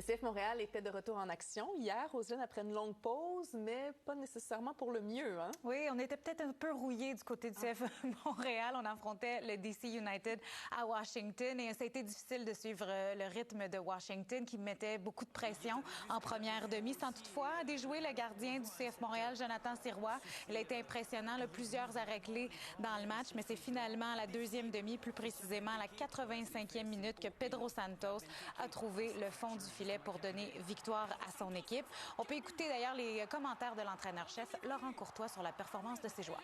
Le CF Montréal était de retour en action hier, Roselyne, après une longue pause, mais pas nécessairement pour le mieux, hein? Oui, on était peut-être un peu rouillés du côté du CF Montréal. On affrontait le DC United à Washington et ça a été difficile de suivre le rythme de Washington qui mettait beaucoup de pression en première demi, sans toutefois déjouer le gardien du CF Montréal, Jonathan Sirois. Il a été impressionnant, plusieurs arrêts clés dans le match, mais c'est finalement à la deuxième demi, plus précisément à la 85e minute, que Pedro Santos a trouvé le fond du filet pour donner victoire à son équipe. On peut écouter d'ailleurs les commentaires de l'entraîneur-chef Laurent Courtois sur la performance de ses joueurs.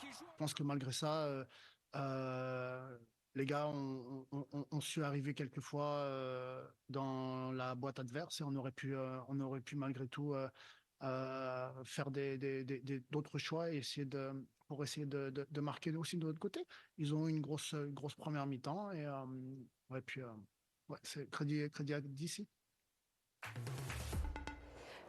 Je pense que malgré ça, les gars ont su arriver quelquefois dans la boîte adverse et on aurait pu malgré tout faire d'autres choix et pour essayer de marquer aussi de l'autre côté. Ils ont eu une grosse première mi-temps et c'est crédit à DC.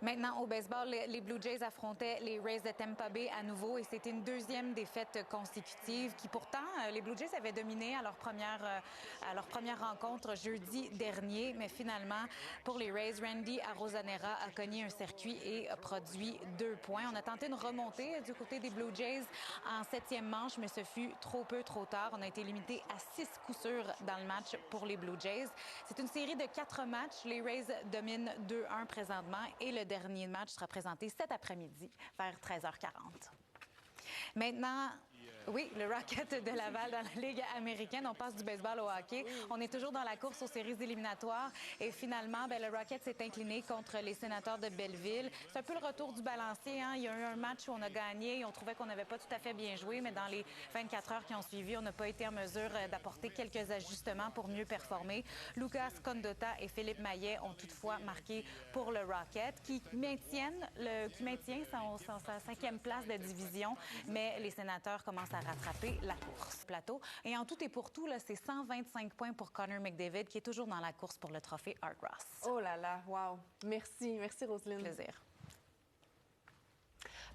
Maintenant, au baseball, les Blue Jays affrontaient les Rays de Tampa Bay à nouveau et c'était une deuxième défaite consécutive qui, pourtant, les Blue Jays avaient dominé à leur première rencontre jeudi dernier. Mais finalement, pour les Rays, Randy Arozarena a cogné un circuit et a produit 2 points. On a tenté une remontée du côté des Blue Jays en 7e manche, mais ce fut trop tard. On a été limité à 6 coups sûrs dans le match pour les Blue Jays. C'est une série de 4 matchs. Les Rays dominent 2-1 présentement et le dernier match sera présenté cet après-midi vers 13h40. Maintenant, oui, le Rocket de Laval dans la Ligue américaine. On passe du baseball au hockey. On est toujours dans la course aux séries éliminatoires. Et finalement, le Rocket s'est incliné contre les Sénateurs de Belleville. C'est un peu le retour du balancier, hein? Il y a eu un match où on a gagné et on trouvait qu'on n'avait pas tout à fait bien joué, mais dans les 24 heures qui ont suivi, on n'a pas été en mesure d'apporter quelques ajustements pour mieux performer. Lucas Condotta et Philippe Maillet ont toutefois marqué pour le Rocket, qui maintient sa 5e place de division, mais les Sénateurs commencent à rattraper la course plateau. Et en tout et pour tout, c'est 125 points pour Connor McDavid, qui est toujours dans la course pour le trophée Art Ross. Oh là là, wow! Merci Roselyne. Plaisir.